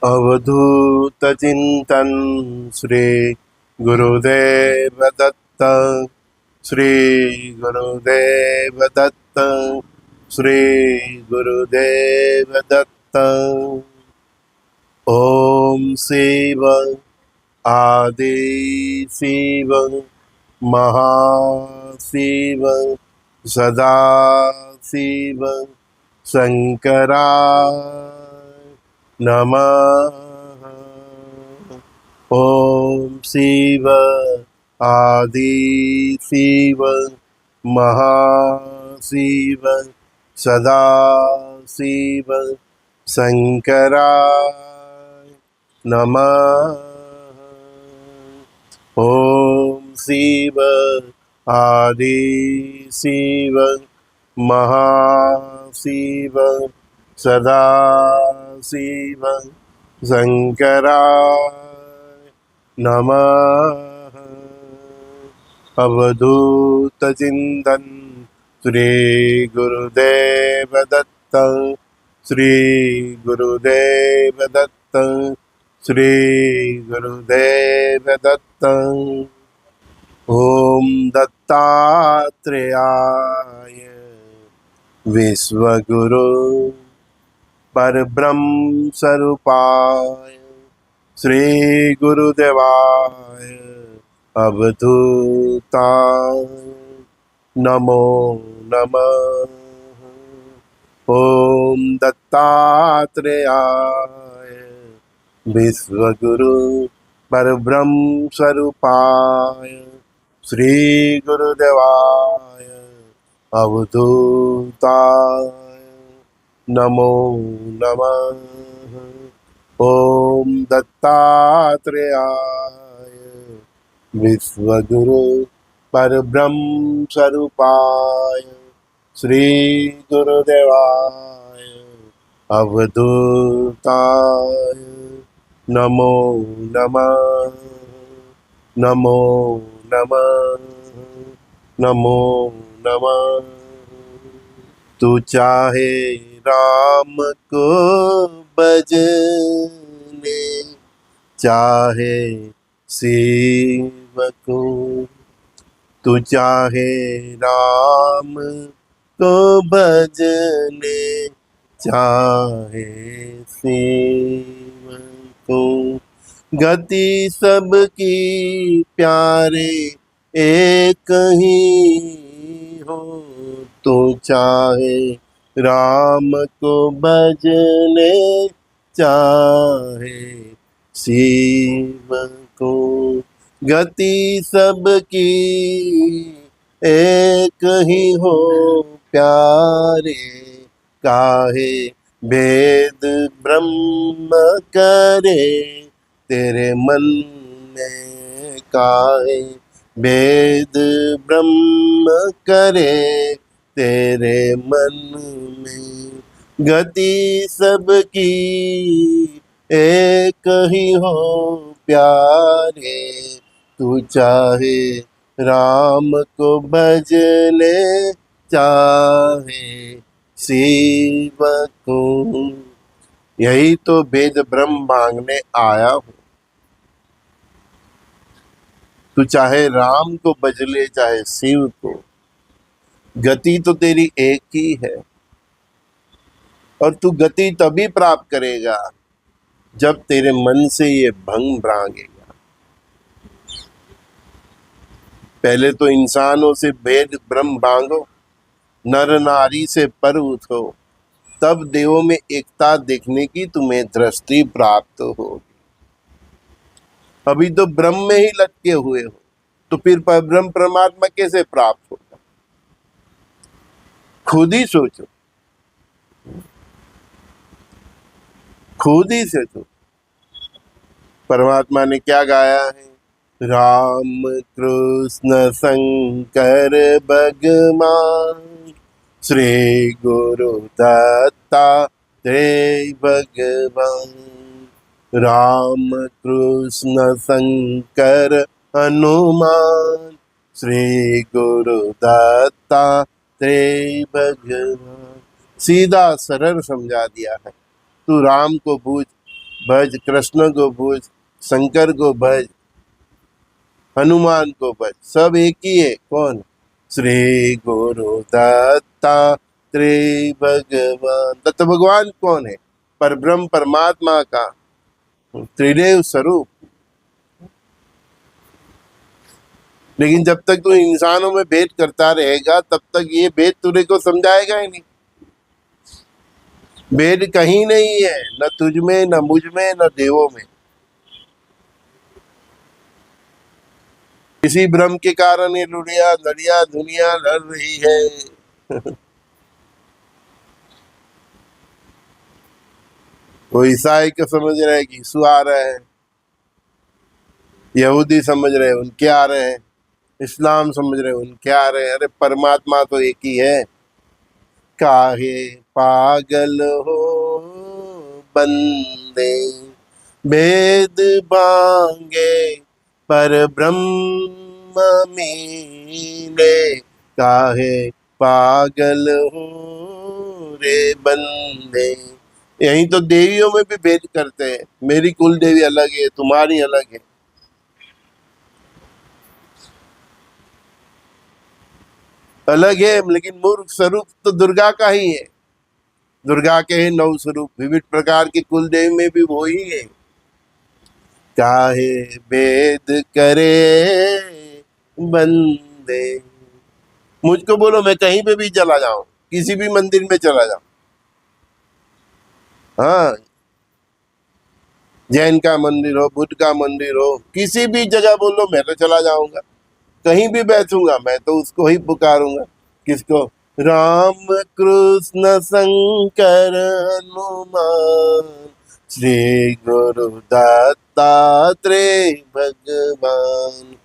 अवधूत चिंतन श्री गुरुदेव दत्त। श्री गुरुदेव दत्त। श्री गुरुदेव दत्त। ओम शिव आदि शिव महाशिव सदा शिव शंकराय नमः। ओम शिव आदि शिव महाशिव सदा शिव शंकराय नमः। ओम शिव आदि शिव महाशिव सदा शिव शंकराय नमः। अवधूत चिंतन श्री गुरुदेव दत्त। श्री गुरुदेव दत्त। श्री गुरुदेव दत्त। ओम दत्तात्रेयाय विश्वगुरु परब्रह्म स्वरूपाय श्री गुरुदेवाय अवधूताय नमो नमः। ओम दत्तात्रेयाय विश्वगुरु परब्रह्म स्वरूपाय श्री गुरुदेवाय अवधूताय नमो नमः। ओम दत्तात्रेयाय विश्वगुरु परब्रह्म स्वरूपाय श्री गुरुदेवाय अवधूताय नमो नमः। नमो नमः। नमो नमः। तू चाहे राम को भजने चाहे शिव को। तू चाहे राम को भजने चाहे शिव को। गति सबकी प्यारे एक ही हो। तो चाहे राम को भजने चाहे शिव को। गति सबकी एक ही हो प्यारे। काहे भेद ब्रह्म करे तेरे मन में। काहे भेद ब्रह्म करे तेरे मन में। गति सबकी एक ही हो प्यारे। तू चाहे राम को भजने चाहे शिव को। यही तो भेद ब्रह्म मांगने आया हूँ। तू चाहे राम को भजले चाहे शिव को। गति तो तेरी एक ही है और तू गति तभी प्राप्त करेगा जब तेरे मन से ये भंग भागेगा। पहले तो इंसानों से भेद ब्रह्म भांगो, नर नारी से पर उठो, तब देवों में एकता देखने की तुम्हें दृष्टि प्राप्त होगी। अभी तो ब्रह्म में ही लटके हुए हो, तो फिर ब्रह्म परमात्मा कैसे प्राप्त होगा? खुद ही सोचो, खुद ही से तो परमात्मा ने क्या गाया है? राम कृष्ण शंकर भगवान श्री गुरु दत्तात्रेय भगवान। राम कृष्ण शंकर हनुमान श्री गुरु दत्तात्रेय भगवान। सीधा सरल समझा दिया है। तू राम को पूज, भज, कृष्ण को भज, शंकर को भज, हनुमान को भज, सब एक ही है। कौन? श्री गुरु दत्तात्रेय भगवान। दत्त भगवान कौन है? परब्रह्म परमात्मा का त्रिदेव स्वरूप। लेकिन जब तक तू इंसानों में भेद करता रहेगा तब तक ये भेद तुझे को समझाएगा ही नहीं। भेद कहीं नहीं है, न तुझ में, न मुझ में, न देवों में। इसी भ्रम के कारण ये लुढ़िया लड़िया दुनिया लड़ रही है। वो ईसाई को समझ रहे हैं कि यीशु आ रहे हैं, यहूदी समझ रहे हैं उनके आ रहे हैं, इस्लाम समझ रहे हैं उनके आ रहे हैं। अरे परमात्मा तो एक ही है। काहे पागल हो बंदे, भेद भांगे पर ब्रह्म मीने। काहे पागल हो रे बंदे। यही तो देवियों में भी भेद करते हैं। मेरी कुल देवी अलग है, तुम्हारी अलग है। अलग है, लेकिन मूल स्वरूप तो दुर्गा का ही है। दुर्गा के ही 9 स्वरूप, विविध प्रकार के कुल देवी में भी वो ही है। काहे भेद करे बंदे। मुझको बोलो, मैं कहीं पे भी चला जाऊं, किसी भी मंदिर में चला जाऊं, हाँ, जैन का मंदिर हो, बुद्ध का मंदिर हो, किसी भी जगह बोलो, मैं तो चला जाऊंगा। कहीं भी बैठूंगा मैं तो उसको ही पुकारूंगा। किसको? राम कृष्ण शंकर हनुमान, श्री गुरु दत्तात्रेय भगवान।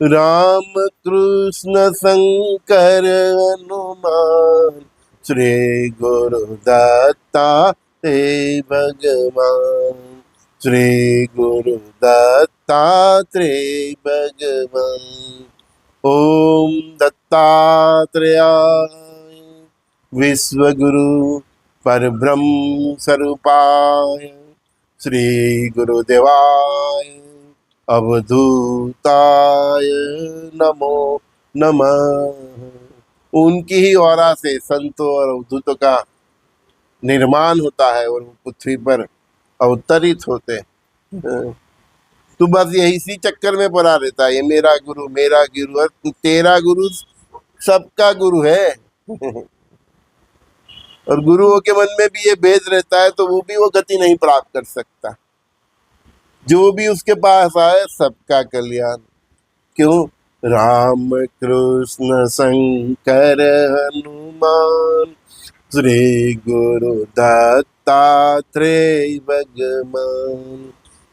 राम कृष्ण शंकर हनुमान, श्री गुरु दत्तात्रेय भगवान। श्री गुरु दत्तात्रेय भगवान। ओम दत्तात्रेयाय विश्वगुरु परब्रह्म स्वरूपाय श्री गुरुदेवाय अवधूताय नमो नमः। उनकी ही औरा से संतों और अवधूतों का निर्माण होता है और वो पृथ्वी पर अवतरित होते हैं। तू बस यही इसी चक्कर में पड़ा रहता है, ये मेरा गुरु मेरा गुरु। और तेरा गुरु सबका गुरु है। और गुरुओं के मन में भी ये भेद रहता है तो वो भी वो गति नहीं प्राप्त कर सकता। जो भी उसके पास आए सबका कल्याण। क्यों? राम कृष्ण शंकर हनुमान, श्री गुरु दत्तात्रेय भगवान।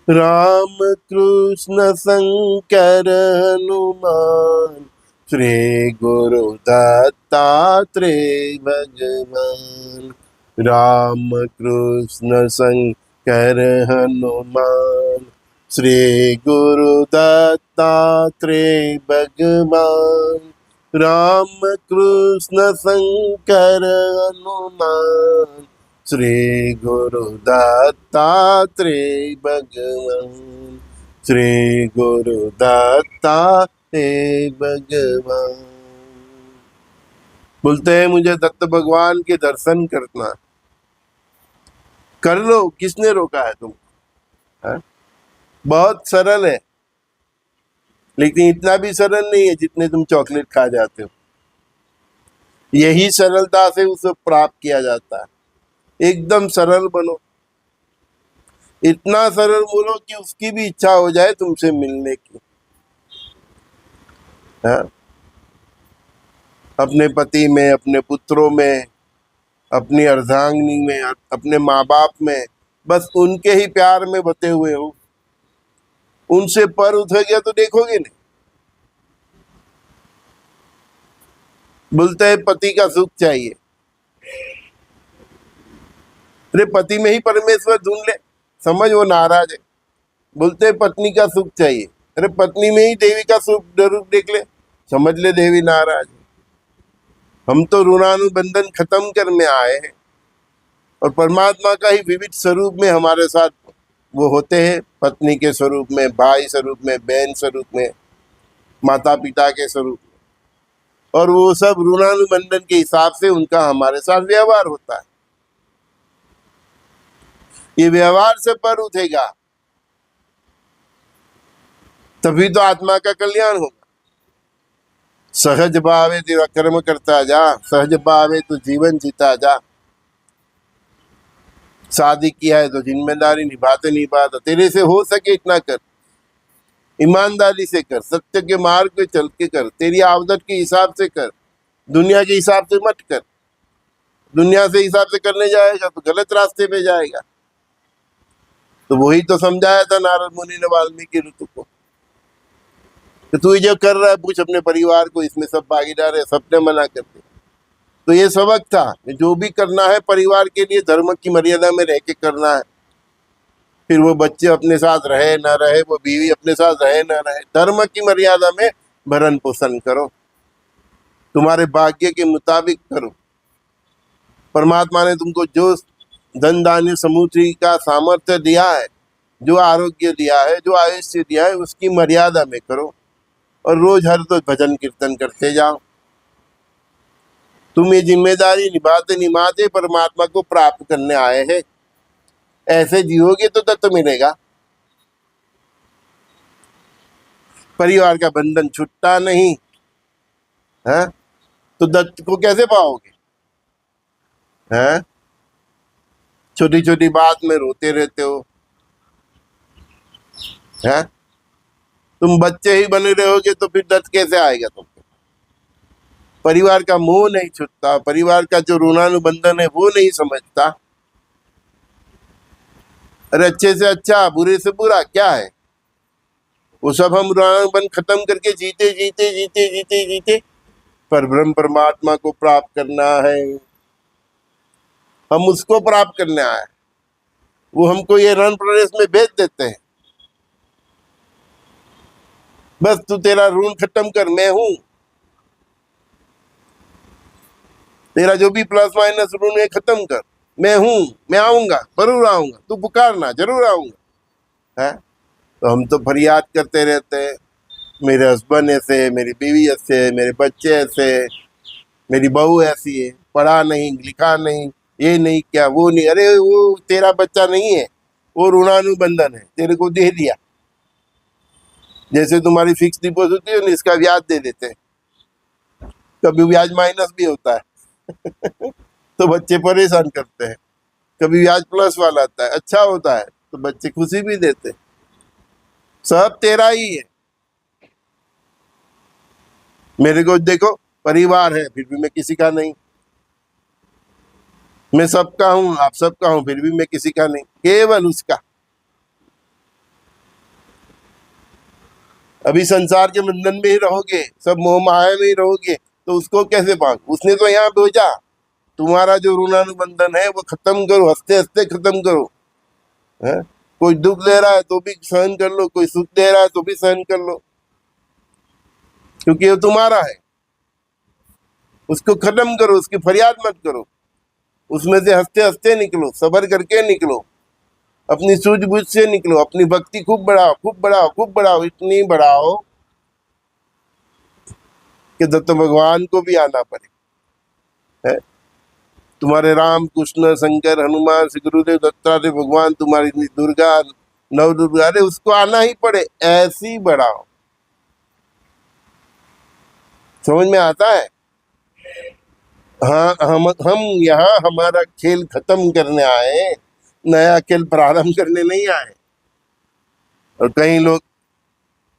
राम कृष्ण शंकर हनुमान, श्री गुरु दत्तात्रेय भगवान। राम कृष्ण शंकर हनुमान, श्री गुरु दत्तात्रेय भगवान। राम कृष्ण शंकर हनुमान, श्री गुरु दत्तात्रेय भगवान। श्री गुरु दत्तात्रेय भगवान। बोलते हैं मुझे दत्त भगवान के दर्शन करना। कर लो, किसने रोका है तुम? है? बहुत सरल है, लेकिन इतना भी सरल नहीं है जितने तुम चॉकलेट खा जाते हो। यही सरलता से उसे प्राप्त किया जाता है। एकदम सरल बनो, इतना सरल बोलो कि उसकी भी इच्छा हो जाए तुमसे मिलने की। है? अपने पति में, अपने पुत्रों में, अपनी अर्धांगिनी में, अपने माँ बाप में, बस उनके ही प्यार में बते हुए हो। उनसे पर उठ गया तो देखोगे नहीं। बोलते हैं पति का सुख चाहिए। अरे पति में ही परमेश्वर ढूंढ ले, समझ वो नाराज है। बोलते हैं पत्नी का सुख चाहिए। अरे पत्नी में ही देवी का सुख रूप देख ले, समझ ले देवी नाराज है। हम तो ऋणानुबंधन खत्म करने आए हैं और परमात्मा का ही विविध स्वरूप में हमारे साथ वो होते हैं पत्नी के स्वरूप में, भाई स्वरूप में, बहन स्वरूप में, माता पिता के स्वरूप में, और वो सब ऋणानुबंधन के हिसाब से उनका हमारे साथ व्यवहार होता है। ये व्यवहार से पर उठेगा तभी तो आत्मा का कल्याण होगा। सहज भावे तेरा कर्म करता जा, सहज भावे तो जीवन जीता जा। शादी किया है तो जिम्मेदारी निभाते निभाता तेरे से हो सके इतना कर, ईमानदारी से कर, सत्य के मार्ग पे चल के कर, तेरी आवदत के हिसाब से कर, दुनिया के हिसाब से मत कर। दुनिया से हिसाब से करने जाएगा तो गलत रास्ते पे जाएगा। तो वही तो समझाया था नारद मुनि ने वाल्मीकि ऋतु को, तो तू जो कर रहा है पूछ अपने परिवार को, इसमें सब भागीदार है, सबने मना कर दिया। तो ये सबक था, जो भी करना है परिवार के लिए धर्म की मर्यादा में रह के करना है। फिर वो बच्चे अपने साथ रहे ना रहे, वो बीवी अपने साथ रहे ना रहे, धर्म की मर्यादा में भरण पोषण करो, तुम्हारे भाग्य के मुताबिक करो। परमात्मा ने तुमको जो धन धान्य समृद्धि का सामर्थ्य दिया है, जो आरोग्य दिया है, जो आयुष्य दिया है, उसकी मर्यादा में करो, और रोज हर रोज भजन कीर्तन करते जाओ। तुम ये जिम्मेदारी निभाते निभाते परमात्मा को प्राप्त करने आए हैं। ऐसे जियोगे तो दत्त मिलेगा। परिवार का बंधन छूटता नहीं है, तो दत्त को कैसे पाओगे? हैं? छोटी छोटी बात में रोते रहते हो, हैं? तुम बच्चे ही बने रहोगे तो फिर दत्त कैसे आएगा तुमको? परिवार का मोह नहीं छूटता, परिवार का जो ऋणानुबंधन है वो नहीं समझता। अरे अच्छे से अच्छा, बुरे से बुरा क्या है? वो सब हम ऋणानुबंधन खत्म करके जीते जीते जीते जीते जीते पर ब्रह्म परमात्मा को प्राप्त करना है। हम उसको प्राप्त करने आए, वो हमको ये रण प्रदेश में भेज देते हैं। बस तू तेरा ऋण खत्म कर, मैं हूं। तेरा जो भी प्लस माइनस ऋण है खत्म कर, मैं हूं, मैं आऊंगा, जरूर आऊंगा, तू पुकारना, जरूर आऊंगा। है तो हम तो फरियाद करते रहते हैं, मेरे हस्बैंड ऐसे, मेरी बीवी ऐसे, मेरे बच्चे ऐसे, मेरी बहू ऐसी है, पढ़ा नहीं लिखा नहीं, ये नहीं क्या वो नहीं। अरे वो तेरा बच्चा नहीं है, वो ऋणानुबंधन है, तेरे को दे दिया। जैसे तुम्हारी फिक्स डिपॉजिट होती है ना, इसका ब्याज दे देते हैं, कभी ब्याज माइनस भी होता है तो बच्चे परेशान करते हैं। कभी ब्याज प्लस वाला आता है, अच्छा होता है तो बच्चे खुशी भी देते हैं। सब तेरा ही है। मेरे को देखो, परिवार है फिर भी मैं किसी का नहीं, मैं सबका हूं, आप सबका हूं, फिर भी मैं किसी का नहीं, केवल उसका। अभी संसार के बंधन में ही रहोगे, सब मोह माया में ही रहोगे, तो उसको कैसे पाओ? उसने तो यहाँ भेजा। तुम्हारा जो ऋणानुबंधन है वो खत्म करो, हंसते हंसते खत्म करो। है? कोई दुख दे रहा है तो भी सहन कर लो, कोई सुख दे रहा है तो भी सहन कर लो, क्योंकि वो तुम्हारा है। उसको खत्म करो, उसकी फरियाद मत करो, उसमें से हंसते हंसते निकलो, सबर करके निकलो, अपनी सूझबूझ से निकलो, अपनी भक्ति खूब बढ़ाओ, खूब बढ़ाओ, खूब बढ़ाओ, इतनी बढ़ाओ कि दत्त भगवान को भी आना पड़े। है? तुम्हारे राम कृष्ण शंकर हनुमान श्री गुरुदेव दत्तात्रेय भगवान, तुम्हारी दुर्गा नव दुर्गा, अरे उसको आना ही पड़े, ऐसी बढ़ाओ। समझ में आता है? हाँ, हम यहाँ हमारा खेल खत्म करने आए, नया खेल प्रारंभ करने नहीं आए। और कई लोग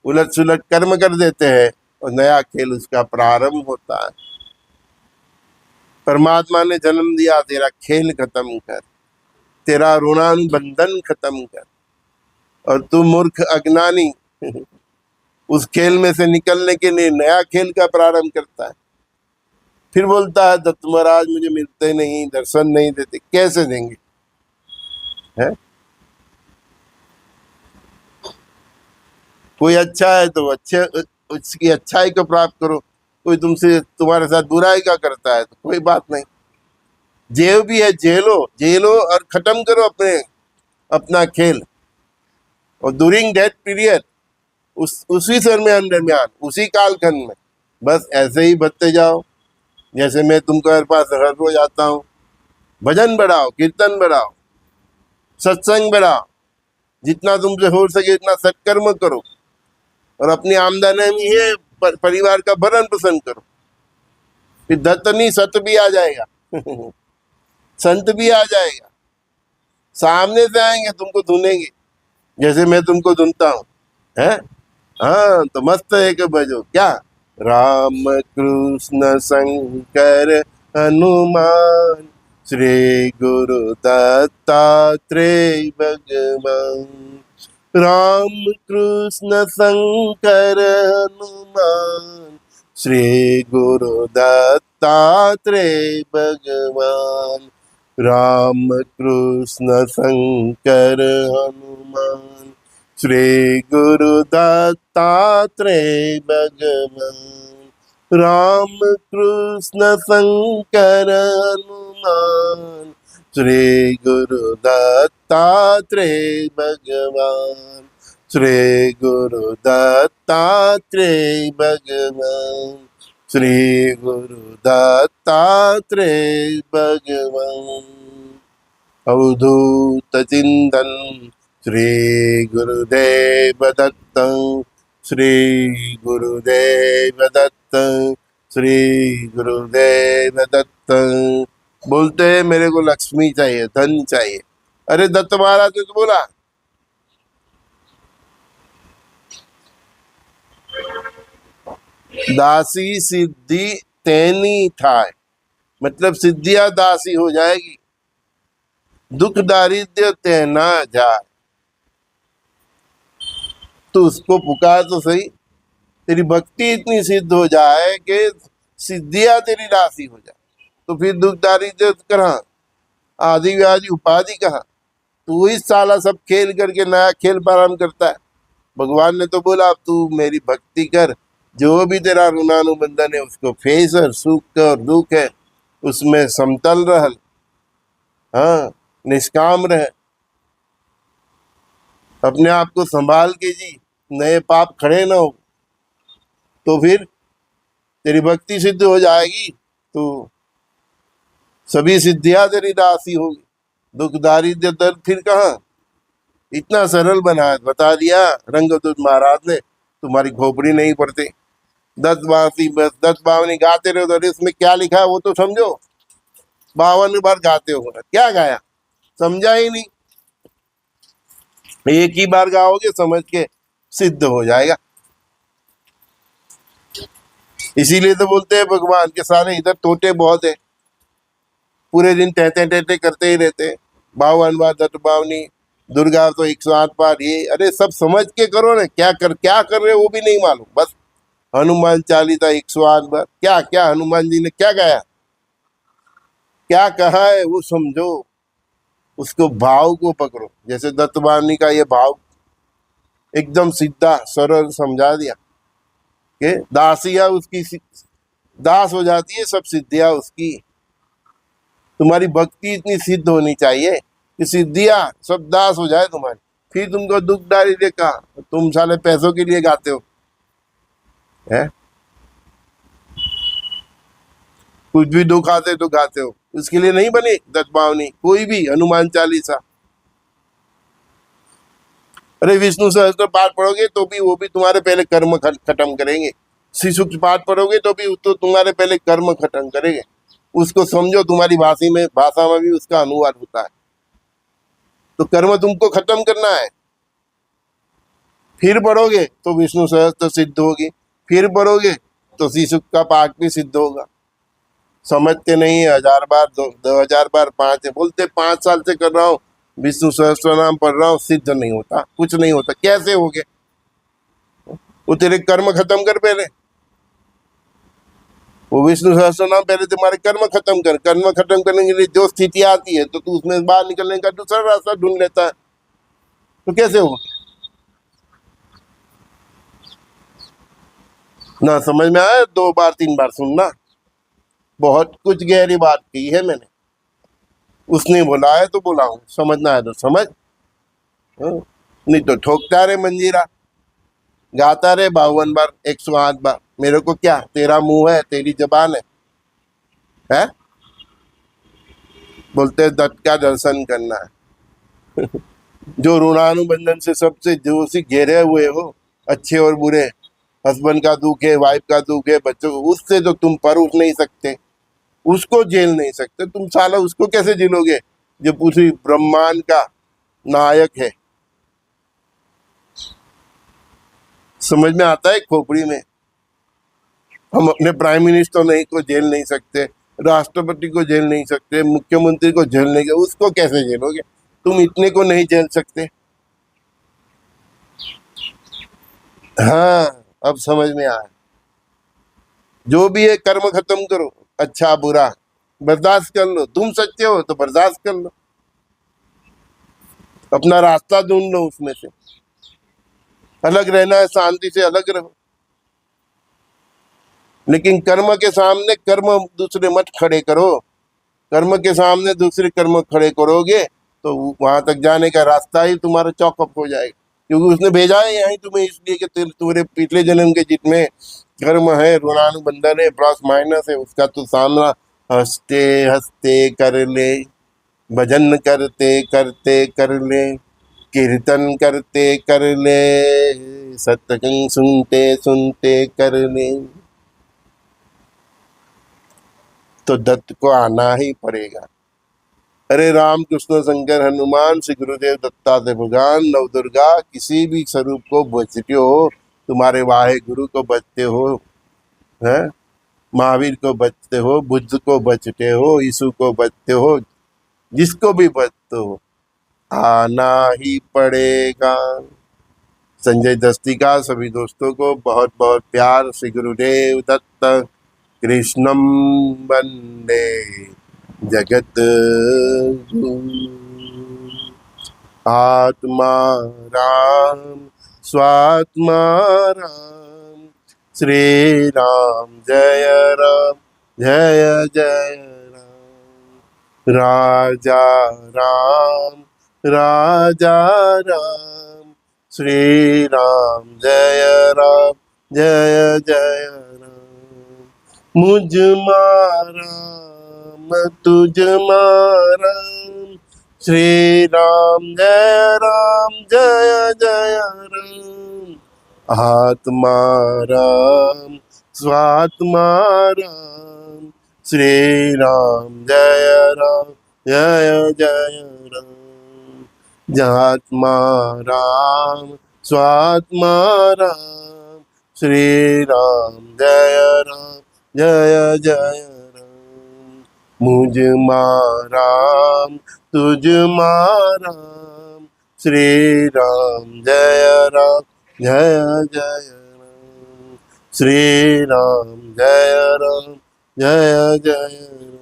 उलट सुलट कर्म कर देते हैं और नया खेल उसका प्रारंभ होता है। परमात्मा ने जन्म दिया, तेरा खेल खत्म कर, तेरा ऋणानुबंधन खत्म कर, और तू मूर्ख अज्ञानी उस खेल में से निकलने के लिए नया खेल का प्रारंभ करता है। फिर बोलता है दत्त महाराज मुझे मिलते नहीं, दर्शन नहीं देते। कैसे देंगे? है? कोई अच्छा है तो अच्छे उसकी अच्छाई को प्राप्त करो, कोई तुमसे तुम्हारे साथ बुराई का करता है तो कोई बात नहीं, जेल भी है, जेलो जेलो और खत्म करो अपना खेल। और ड्यूरिंग दैट पीरियड उसी समय दरमियान, उसी कालखंड में बस ऐसे ही बढ़ते जाओ। जैसे मैं तुम्हारे पास हर रोज आता हूँ, भजन बढ़ाओ, कीर्तन बढ़ाओ, सत्संग बढ़ाओ, जितना तुमसे हो सके इतना सत्कर्म करो, और अपनी आमदनी में ये परिवार का भरण पोषण करो। फिर दत्त नहीं सत भी आ जाएगा संत भी आ जाएगा, सामने से आएंगे, तुमको धुनेंगे जैसे मैं तुमको धुनता हूँ, है। हाँ, तो मस्त है कि बजो क्या, राम कृष्ण शंकर हनुमान श्री गुरु दत्तात्रेय भगवान। राम कृष्ण शंकर हनुमान श्री गुरु दत्तात्रेय भगवान। राम कृष्ण शंकर हनुमान श्री गुरु दत्तात्रेय भगवान। राम कृष्ण शंकर हनुमान श्री गुरु दत्तात्रेय भगवान। श्री गुरु दत्तात्रेय भगवान। श्री गुरु दत्तात्रेय भगवान। अवधूत चिंतन श्री गुरुदेव दत्त। श्री गुरुदेव दत्त। श्री गुरुदेव दत्त। बोलते हैं मेरे को लक्ष्मी चाहिए, धन चाहिए। अरे दत्त महाराज ने तो बोला, दासी सिद्धि तेनी थाय, मतलब सिद्धियां दासी हो जाएगी, दुख दारिद्र्य तेना जाए। तो उसको पुकार तो सही, तेरी भक्ति इतनी सिद्ध हो जाए कि सिद्धियां तेरी दासी हो जाए, तो फिर दुख दारिद्र्य कहाँ, आदि व्याधि उपाधि कहाँ। तू इस साला सब खेल करके नया खेल प्रारंभ करता है। भगवान ने तो बोला तू मेरी भक्ति कर, जो भी तेरा ऋणानुबंधन है उसको फेस, और सुख और दुख है उसमें समतल रह, हाँ, निष्काम रह, अपने आप को संभाल के जी, नए पाप खड़े ना हो, तो फिर तेरी भक्ति सिद्ध हो जाएगी, तो सभी सिद्धियां तेरी दासी होगी। दुख दारिद्र्य दर्द फिर कहाँ। इतना सरल बता दिया रंगदूत महाराज ने, तुम्हारी खोपड़ी नहीं पड़ती। 10 बावनी गाते रहो, तो इसमें क्या लिखा है वो तो समझो। 52 बार गाते हो, क्या गाया समझा ही नहीं। एक ही बार गाओगे समझ के सिद्ध हो जाएगा। इसीलिए तो बोलते हैं भगवान के सारे इधर तोते बहुत है, पूरे दिन टहते टहते करते ही रहते हैं। 52 बार दत्त बावनी, दुर्गा तो 108 बार, ये अरे सब समझ के करो ना, क्या कर रहे हो वो भी नहीं मालूम। बस हनुमान चालीसा 108 बार, क्या क्या हनुमान जी ने क्या गाया, क्या कहा है वो समझो, उसको भाव को पकड़ो। जैसे दत्तवाणी का ये भाव एकदम सीधा सरल समझा दिया कि दासिया उसकी दास हो जाती है, सब सिद्धियां उसकी। तुम्हारी भक्ति इतनी सिद्ध होनी चाहिए कि सिद्धियां सब दास हो जाए तुम्हारी। फिर तुमको दुख दारिद्र्य का, तुम साले पैसों के लिए गाते हो, है कुछ भी दुख आते तो गाते हो, उसके लिए नहीं बने दत्तवाणी कोई भी हनुमान चालीसा। अरे विष्णु सहस्त्र पाठ पढ़ोगे तो भी वो भी तुम्हारे पहले कर्म खत्म करेंगे। श्री सूक्त पाठ पढ़ोगे तो भी तो तुम्हारे पहले कर्म खत्म करेंगे। उसको समझो, तुम्हारी भाषा में भी उसका अनुवाद होता है। तो कर्म तुमको खत्म करना है, फिर पढ़ोगे तो विष्णु सहस्त्र सिद्ध होगी, फिर पढ़ोगे तो श्री सूक्त का पाठ भी सिद्ध होगा। समझते नहीं है, 1000 बार 2000 बार 5 है बोलते, 5 साल से कर रहा हूँ विष्णु सहस्त्र नाम पढ़ रहा हूँ, सिद्ध नहीं होता, कुछ नहीं होता। कैसे हो गए? वो तेरे कर्म खत्म कर पहले, वो विष्णु सहस्त्र नाम पहले तुम्हारे कर्म खत्म कर। कर्म खत्म करने के लिए जो स्थिति आती है तो तू उसमें बाहर निकलने का दूसरा रास्ता ढूंढ लेता है, तो कैसे होगा ना? समझ में आया? 2 बार 3 बार सुनना, बहुत कुछ गहरी बात की है मैंने। उसने बोला है तो बोला हूँ, समझना है तो समझ। हाँ। नहीं तो ठोकता रे मंजीरा, गाता रे 52 बार 108 बार, मेरे को क्या, तेरा मुंह है, तेरी जबान है? बोलते दत्त का दर्शन करना है। जो ऋणानुबंधन से सबसे जो सी घेरे हुए हो, अच्छे और बुरे, हस्बैंड का दुख है, वाइफ का दुख है, बच्चों, उससे तो तुम पर उठ नहीं सकते, उसको झेल नहीं सकते तुम, साला उसको कैसे झेलोगे जो पूरी ब्रह्मांड का नायक है। समझ में आता है खोपड़ी में? हम अपने प्राइम मिनिस्टर नहीं को झेल नहीं सकते, राष्ट्रपति को झेल नहीं सकते, मुख्यमंत्री को झेल नहीं, उसको कैसे झेलोगे? तुम इतने को नहीं झेल सकते। हाँ, अब समझ में आया। जो भी है कर्म खत्म करो, अच्छा बुरा बर्दाश्त कर लो, तुम सच्चे हो तो बर्दाश्त कर लो, अपना रास्ता ढूंढ लो, उसमें से अलग रहना है, शांति से अलग रहो। लेकिन कर्म के सामने कर्म दूसरे मत खड़े करो, कर्म के सामने दूसरे कर्म खड़े करोगे तो वहां तक जाने का रास्ता ही तुम्हारा चौकअप हो जाएगा, क्योंकि उसने भेजा है यहीं तुम्हें इसलिए कि तुम्हारे पिछले जन्म के जितने कर्म है, ऋणानुबंधन है, प्लस माइनस है, उसका तो सामना हंसते हंसते कर ले, भजन करते करते कर ले, कीर्तन करते कर ले, सत्संग सुनते सुनते कर ले, तो दत्त को आना ही पड़ेगा। अरे राम कृष्ण शंकर हनुमान श्री गुरुदेव दत्तात्रेय भगवान नव दुर्गा किसी भी स्वरूप को बचते हो, तुम्हारे वाहे गुरु को बचते हो, है महावीर को बचते हो, बुद्ध को बचते हो, यीशु को बचते हो, जिसको भी बचते हो आना ही पड़ेगा। संजय दस्ती का सभी दोस्तों को बहुत बहुत प्यार। श्री गुरुदेव दत्त। कृष्णम वंदे जगत आत्मा राम स्वात्मा राम, श्री राम जय राम जय जय राम, राजा राम राजा राम, श्री राम जय राम जय जय राम, मुझ माराम तुझ माराम, श्री राम जय जय राम, आत्मा राम स्वात्मा राम, श्री राम जय जय राम, जात्मा राम स्वात्मा राम, श्री राम जय जय राम, मुझ माराम तुझ माराम, श्री राम जय जय राम, श्री राम जय जय राम।